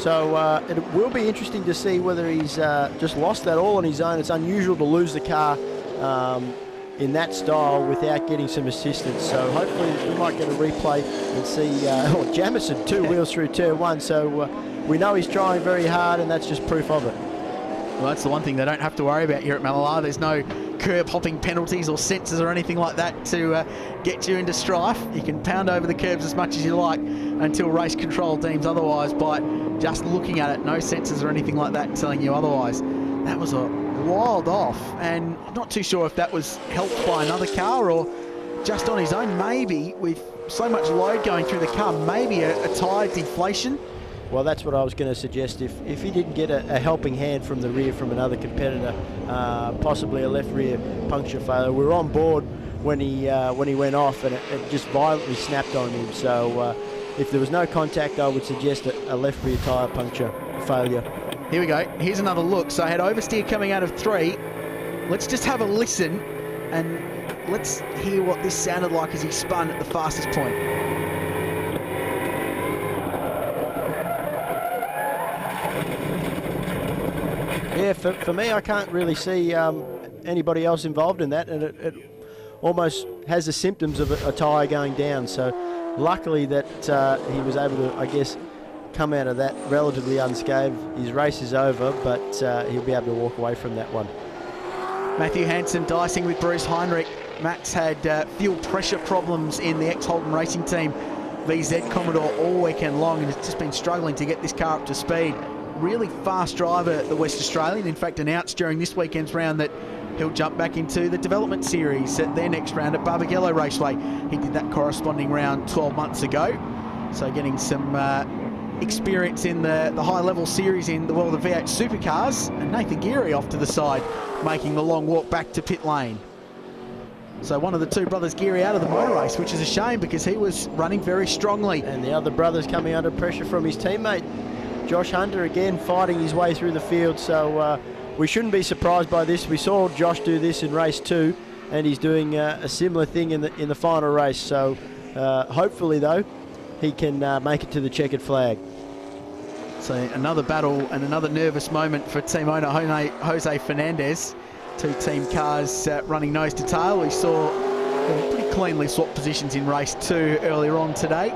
So it will be interesting to see whether he's just lost that all on his own. It's unusual to lose the car in that style without getting some assistance. So hopefully we might get a replay and see Jamison 2 wheels through turn 1. So we know he's trying very hard, and that's just proof of it. Well, that's the one thing they don't have to worry about here at Mallala. There's no curb hopping penalties or sensors or anything like that to get you into strife. You can pound over the curbs as much as you like until race control deems otherwise, by just looking at it. No sensors or anything like that telling you otherwise. That was a wild off, and not too sure if that was helped by another car or just on his own. Maybe with so much load going through the car, maybe a tyre deflation. Well, that's what I was going to suggest. If he didn't get a helping hand from the rear from another competitor, possibly a left rear puncture failure. We were on board when he went off, and it just violently snapped on him. So if there was no contact, I would suggest a left rear tyre puncture failure. Here we go. Here's another look. So I had oversteer coming out of 3. Let's just have a listen, and let's hear what this sounded like as he spun at the fastest point. Yeah, for me, I can't really see anybody else involved in that, and it almost has the symptoms of a tyre going down. So luckily that he was able to, I guess, come out of that relatively unscathed. His race is over, but he'll be able to walk away from that one. Matthew Hansen dicing with Bruce Heinrich. Matt's had fuel pressure problems in the ex-Holden racing team VZ Commodore all weekend long, and has just been struggling to get this car up to speed. Really fast driver, the West Australian. In fact, announced during this weekend's round that he'll jump back into the development series at their next round at Barbagallo Raceway. He did that corresponding round 12 months ago. So getting some experience in the high-level series in the world of V8 supercars. And Nathan Geary off to the side, making the long walk back to pit lane. So one of the 2 brothers Geary out of the motor race, which is a shame because he was running very strongly. And the other brother's coming under pressure from his teammate, Josh Hunter, again fighting his way through the field. So we shouldn't be surprised by this. We saw Josh do this in race 2, and he's doing a similar thing in the final race. So hopefully, though, he can make it to the checkered flag. So another battle and another nervous moment for team owner Jose Fernandez. 2 team cars running nose to tail. We saw pretty cleanly swapped positions in race 2 earlier on today.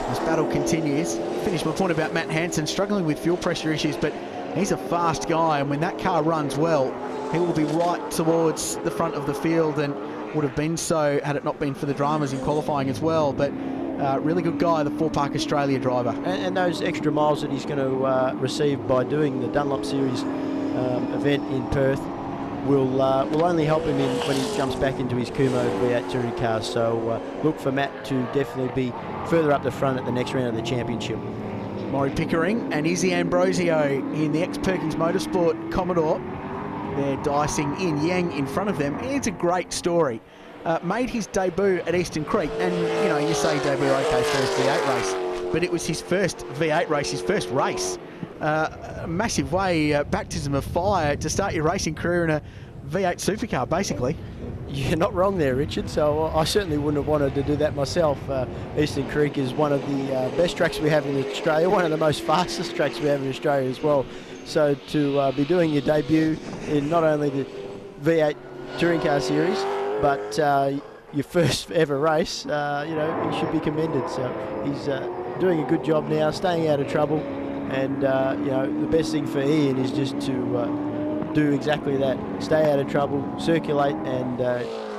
This battle continues. Finish my point about Matt Hansen struggling with fuel pressure issues, but he's a fast guy, and when that car runs well, he will be right towards the front of the field, and would have been so had it not been for the dramas in qualifying as well. But really good guy, the 4 Park Australia driver. And those extra miles that he's going to receive by doing the Dunlop Series event in Perth will only help him when he jumps back into his Kumho V8 touring car. So look for Matt to definitely be further up the front at the next round of the championship. Maury Pickering and Izzy Ambrosio in the ex-Perkins Motorsport Commodore. They're dicing in. Yang in front of them. It's a great story. Made his debut at Eastern Creek, and you know, you say debut, okay, first V8 race, but it was his first V8 race, his first race. A massive way, baptism of fire to start your racing career in a V8 supercar, basically. You're not wrong there, Richard. So I certainly wouldn't have wanted to do that myself. Eastern Creek is one of the best tracks we have in Australia, one of the most fastest tracks we have in Australia as well. So to be doing your debut in not only the V8 touring car series, but your first ever race, you know, he should be commended. So he's doing a good job now, staying out of trouble, and you know, the best thing for Ian is just to do exactly that: stay out of trouble, circulate, and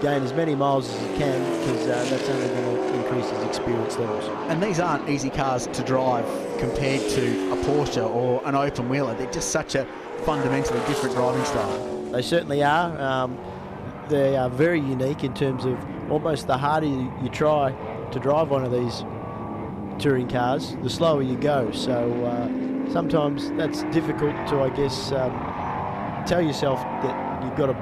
gain as many miles as he can, because that's only going to increase his experience levels. And these aren't easy cars to drive compared to a Porsche or an open wheeler. They're just such a fundamentally different driving style. They certainly are. They are very unique in terms of almost the harder you try to drive one of these touring cars, the slower you go. So sometimes that's difficult to, I guess, tell yourself that you've got to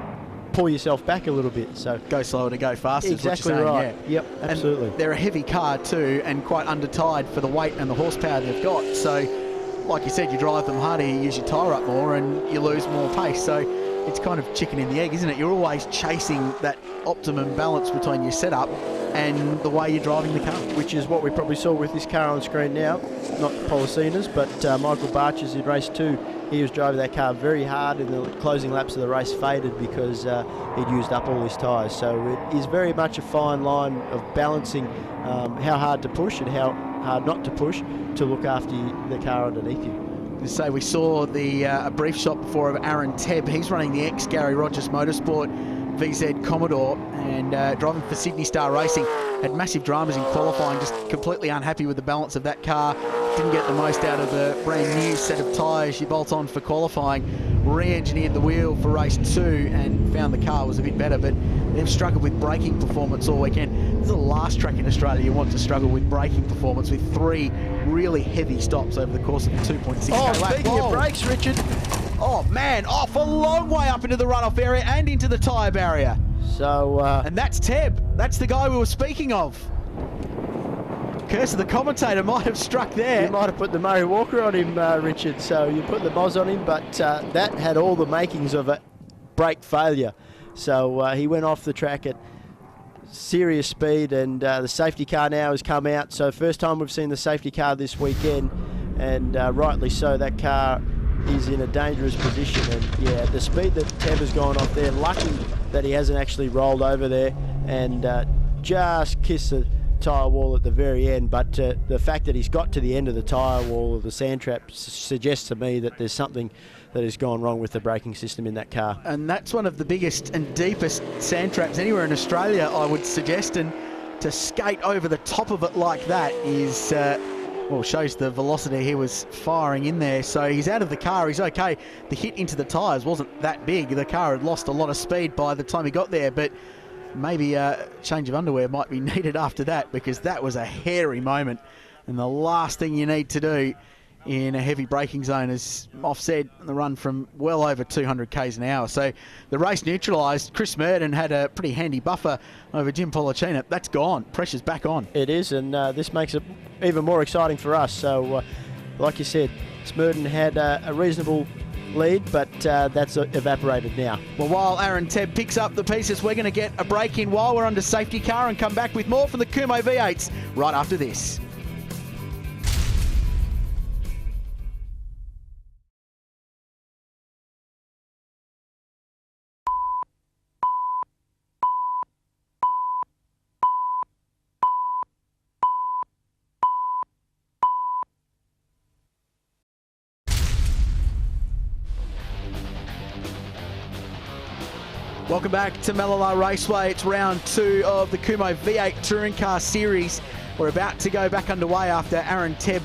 pull yourself back a little bit. So go slower to go faster. Exactly is what you're saying, right. Yeah. Yep, absolutely. And they're a heavy car too, and quite undertied for the weight and the horsepower they've got. So, like you said, you drive them harder, you use your tyre up more, and you lose more pace. So it's kind of chicken and the egg, isn't it? You're always chasing that optimum balance between your setup and the way you're driving the car. Which is what we probably saw with this car on screen now. Not Policina's, but Michael Barcher's in race 2. He was driving that car very hard, and the closing laps of the race faded because he'd used up all his tyres. So it is very much a fine line of balancing how hard to push and how hard not to push to look after the car underneath you. So we saw a brief shot before of Aaron Tebb. He's running the ex-Gary Rogers Motorsport VZ Commodore and driving for Sydney Star Racing. Had massive dramas in qualifying, just completely unhappy with the balance of that car. Didn't get the most out of the brand new set of tyres you bolt on for qualifying. Re-engineered the wheel for race 2 and found the car was a bit better, but they've struggled with braking performance all weekend. This is the last track in Australia you want to struggle with braking performance, with 3 really heavy stops over the course of the 2.6k lap. Oh, speaking of brakes, Richard. Oh man, off a long way up into the runoff area and into the tyre barrier. So, and that's Tebb. That's the guy we were speaking of. Curse of the commentator might have struck there. You might have put the Murray Walker on him, Richard. So you put the Moz on him, but that had all the makings of a brake failure. So he went off the track at serious speed, and the safety car now has come out. So first time we've seen the safety car this weekend, and rightly so. That car is in a dangerous position, and yeah, the speed that Tebb has gone off there, lucky that he hasn't actually rolled over there and just kissed the tyre wall at the very end. But the fact that he's got to the end of the tyre wall of the sand trap suggests to me that there's something that has gone wrong with the braking system in that car. And that's one of the biggest and deepest sand traps anywhere in Australia, I would suggest, and to skate over the top of it like that is well, shows the velocity he was firing in there. So he's out of the car, he's okay. The hit into the tyres wasn't that big. The car had lost a lot of speed by the time he got there, but maybe a change of underwear might be needed after that, because that was a hairy moment. And the last thing you need to do in a heavy braking zone is offset the run from well over 200 k's an hour. So the race neutralised. Chris Murden had a pretty handy buffer over Jim Policina. That's gone. Pressure's back on. It is, and this makes it even more exciting for us. So like you said, Smurden had a reasonable lead, but that's evaporated now. Well, while Aaron Tebb picks up the pieces, we're going to get a break in while we're under safety car and come back with more from the Kumho V8s right after this. Welcome back to Mallala Raceway. It's round 2 of the Kumho V8 Touring Car Series. We're about to go back underway after Aaron Tebb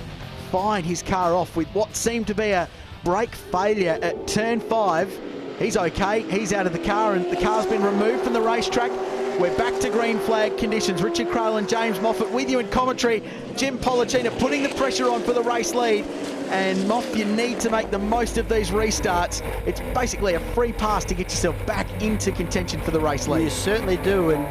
fired his car off with what seemed to be a brake failure at turn 5. He's okay, he's out of the car and the car's been removed from the racetrack. We're back to green flag conditions. Richard Craill and James Moffat with you in commentary. Jim Pollicina putting the pressure on for the race lead. And Moff, you need to make the most of these restarts. It's basically a free pass to get yourself back into contention for the race lead. You certainly do, and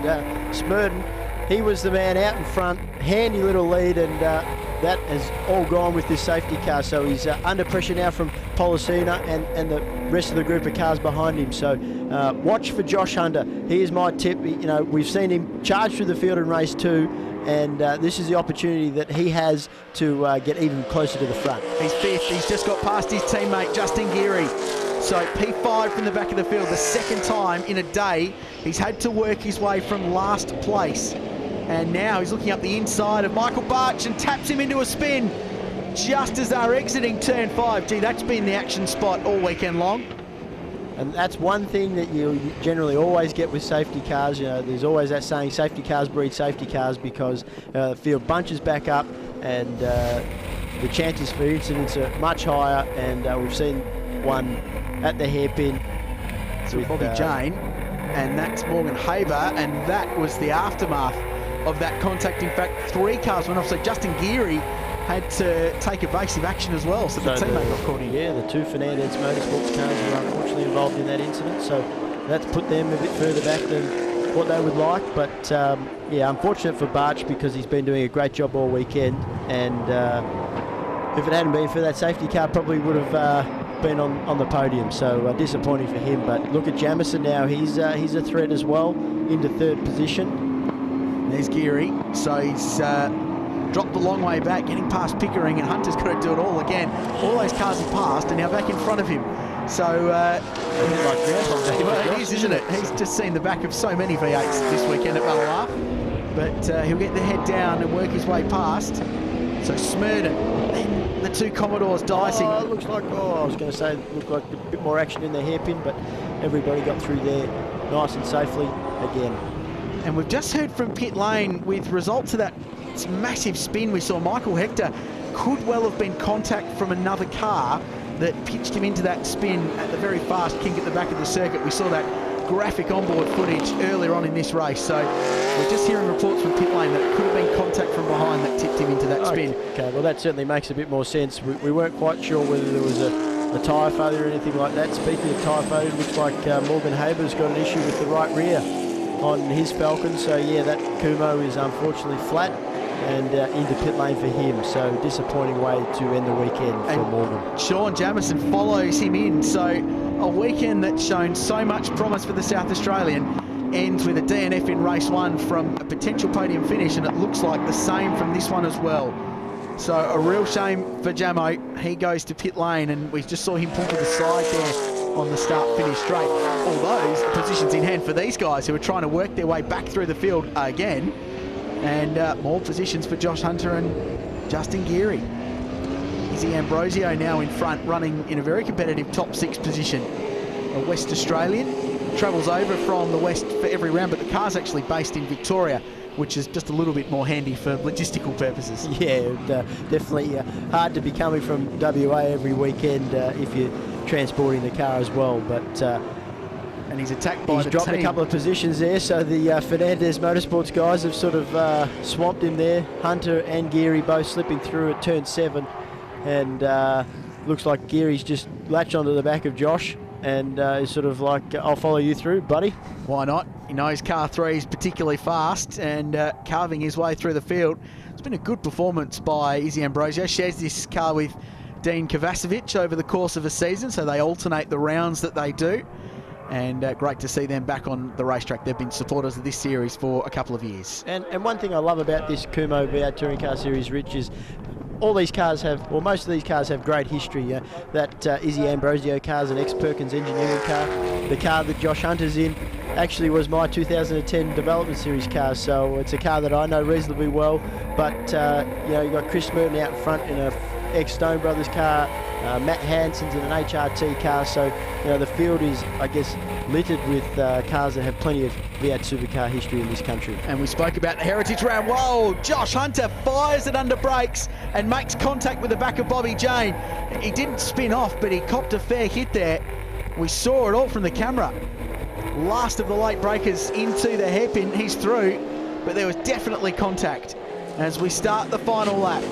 Smurden, he was the man out in front, handy little lead, and that has all gone with this safety car. So he's under pressure now from Pollicina and the rest of the group of cars behind him. So watch for Josh Hunter. Here's my tip. You know, we've seen him charge through the field in race 2. And this is the opportunity that he has to get even closer to the front. He's 5th. He's just got past his teammate, Justin Geary. So P5 from the back of the field, the second time in a day. He's had to work his way from last place. And now he's looking up the inside of Michael Barch and taps him into a spin just as they're exiting turn 5. Gee, that's been the action spot all weekend long. And that's one thing that you generally always get with safety cars. You know, there's always that saying, safety cars breed safety cars, because the field bunches back up and the chances for incidents are much higher. And we've seen one at the hairpin with Bobby Jane, and that's Morgan Haber, and that was the aftermath of that contact. In fact, 3 cars went off, so Justin Geary had to take evasive action as well, so the teammate got caught in. Yeah, the 2 Fernandez Motorsports cars were unfortunately involved in that incident, so that's put them a bit further back than what they would like. But yeah, unfortunate for Barch, because he's been doing a great job all weekend, and if it hadn't been for that safety car, probably would have been on the podium. So disappointing for him. But look at Jamison now, he's a threat as well, into 3rd position. There's Geary, so he's dropped a long way back, getting past Pickering, and Hunter's got to do it all again. All those cars have passed and now back in front of him. So, well, it is, isn't it? He's just seen the back of so many V8s this weekend at Mallala. But he'll get the head down and work his way past. So Smurden, then the 2 Commodores dicing. Oh, it looks like, I was going to say, it looked like a bit more action in the hairpin, but everybody got through there nice and safely again. And we've just heard from pit lane with results of that massive spin we saw. Michael Hector could well have been contact from another car that pitched him into that spin at the very fast kink at the back of the circuit. We saw that graphic onboard footage earlier on in this race. So we're just hearing reports from pit lane that it could have been contact from behind that tipped him into that spin. Okay, well that certainly makes a bit more sense. We weren't quite sure whether there was a tyre failure or anything like that. Speaking of tyre failure, it looks like Morgan Haber's got an issue with the right rear on his Falcon. So yeah, that Kumho is unfortunately flat and into pit lane for him. So disappointing way to end the weekend for Morgan. Sean Jamison follows him in. So a weekend that's shown so much promise for the South Australian ends with a DNF in race 1 from a potential podium finish, and it looks like the same from this one as well. So a real shame for Jamo. He goes to pit lane, and we just saw him pull to the side there on the start-finish straight. All those positions in hand for these guys who are trying to work their way back through the field again. And more positions for Josh Hunter and Justin Geary. Izzy Ambrosio now in front, running in a very competitive top 6 position. A West Australian, travels over from the West for every round, but the car's actually based in Victoria, which is just a little bit more handy for logistical purposes. Yeah, definitely hard to be coming from WA every weekend if you're transporting the car as well. But and he's attacked by he's dropped a couple of positions there, so the Fernandez Motorsports guys have sort of swamped him there. Hunter and Geary both slipping through at turn 7, and looks like Geary's just latched onto the back of Josh and is sort of like, I'll follow you through, buddy. Why not? He knows car 3 is particularly fast, and carving his way through the field. It's been a good performance by Izzy Ambrosio. Shares this car with Dean Kovacevic over the course of a season, so they alternate the rounds that they do. And great to see them back on the racetrack. They've been supporters of this series for a couple of years. And one thing I love about this Kumho V8 Touring Car Series, Rich, is all these cars have, well, most of these cars have great history. That Izzy Ambrosio car is an ex-Perkins engineering car. The car that Josh Hunter's in actually was my 2010 Development Series car, so it's a car that I know reasonably well. But you know, you've got Chris Merton out front in a ex-Stone Brothers car, Matt Hansen's in an HRT car. So, the field is, I guess, littered with cars that have plenty of V8 supercar history in this country. And we spoke about the heritage round. Whoa, Josh Hunter fires it under brakes and makes contact with the back of Bobby Jane. He didn't spin off, but he copped a fair hit there. We saw it all from the camera. Last of the late breakers into the hairpin. He's through, but there was definitely contact as we start the final lap.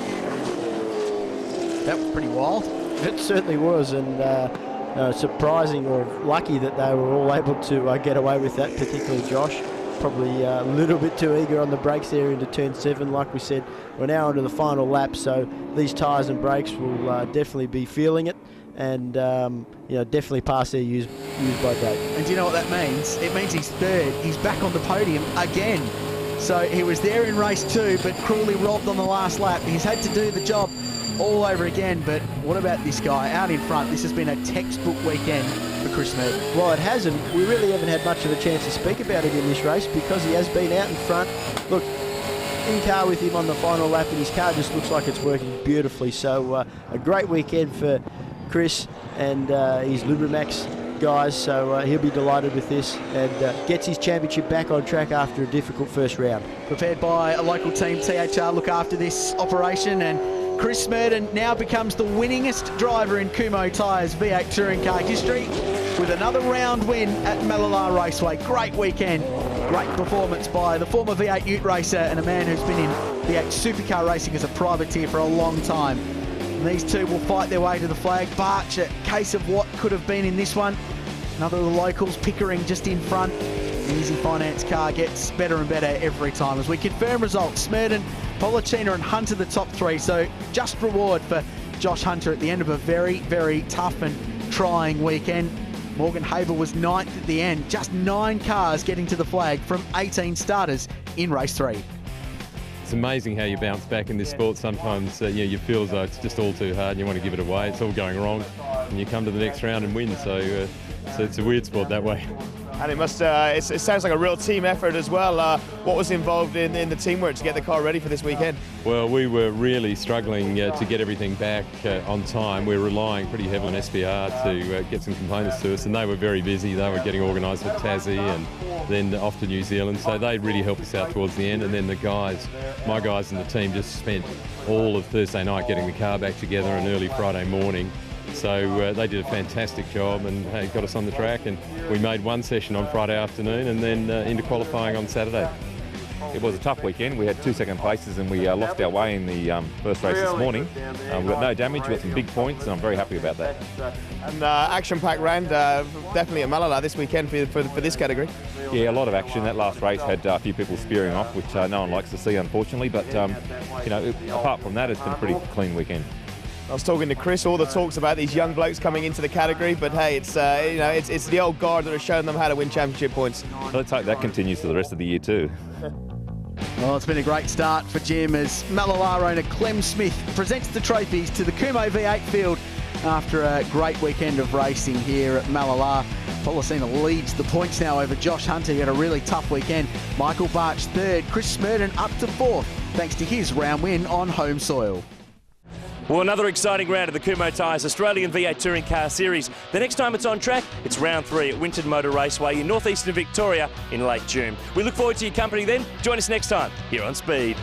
That was pretty wild. It certainly was, and surprising or lucky that they were all able to get away with that, particularly Josh. Probably a little bit too eager on the brakes there into turn 7. Like we said, we're now onto the final lap, so these tyres and brakes will definitely be feeling it, and definitely past their use by date. And do you know what that means? It means he's third. He's back on the podium again. So he was there in race 2, but cruelly robbed on the last lap. He's had to do the job all over again, but what about this guy out in front? This has been a textbook weekend for Chris Merton. Well, it hasn't. We really haven't had much of a chance to speak about it in this race because he has been out in front. Look, in car with him on the final lap, and his car just looks like it's working beautifully. So a great weekend for Chris and his Lubrimax guys, so he'll be delighted with this and gets his championship back on track after a difficult first round. Prepared by a local team, THR look after this operation, and Chris Merton now becomes the winningest driver in Kumho Tyres V8 touring car history with another round win at Mallala Raceway. Great weekend, great performance by the former V8 Ute racer and a man who's been in V8 supercar racing as a privateer for a long time. And these two will fight their way to the flag. Barch, a case of what could have been in this one. Another of the locals, Pickering just in front. The Easy Finance car gets better and better every time. As we confirm results, Merton, Policina and Hunter the top 3. So just reward for Josh Hunter at the end of a very, very tough and trying weekend. Morgan Haber was 9th at the end. Just 9 cars getting to the flag from 18 starters in race 3. It's amazing how you bounce back in this sport. Sometimes you feel as though it's just all too hard and you want to give it away. It's all going wrong and you come to the next round and win. So it's a weird sport that way. And it sounds like a real team effort as well. What was involved in the teamwork to get the car ready for this weekend? Well, we were really struggling to get everything back on time. We're relying pretty heavily on SBR to get some components to us, and they were very busy. They were getting organised with Tassie and then off to New Zealand, so they really helped us out towards the end. And then my guys in the team just spent all of Thursday night getting the car back together and early Friday morning. So they did a fantastic job and got us on the track, and we made one session on Friday afternoon and then into qualifying on Saturday. It was a tough weekend. We had 2 second places and we lost our way in the first race this morning. We've got no damage, we've got some big points, and I'm very happy about that. And action-packed round, definitely at Mallala this weekend for this category. Yeah, a lot of action. That last race had a few people spearing off, which no one likes to see, unfortunately. But apart from that, it's been a pretty clean weekend. I was talking to Chris, all the talks about these young blokes coming into the category, but hey, it's the old guard that are showing them how to win championship points. Let's hope that continues for the rest of the year too. Well, it's been a great start for Jim as Mallala owner Clem Smith presents the trophies to the Kumho V8 field after a great weekend of racing here at Mallala. Policina leads the points now over Josh Hunter. He had a really tough weekend. Michael Barch 3rd, Chris Merton up to 4th thanks to his round win on home soil. Well, another exciting round of the Kumho Tyres Australian V8 Touring Car Series. The next time it's on track, it's round 3 at Winton Motor Raceway in northeastern Victoria in late June. We look forward to your company then. Join us next time here on Speed.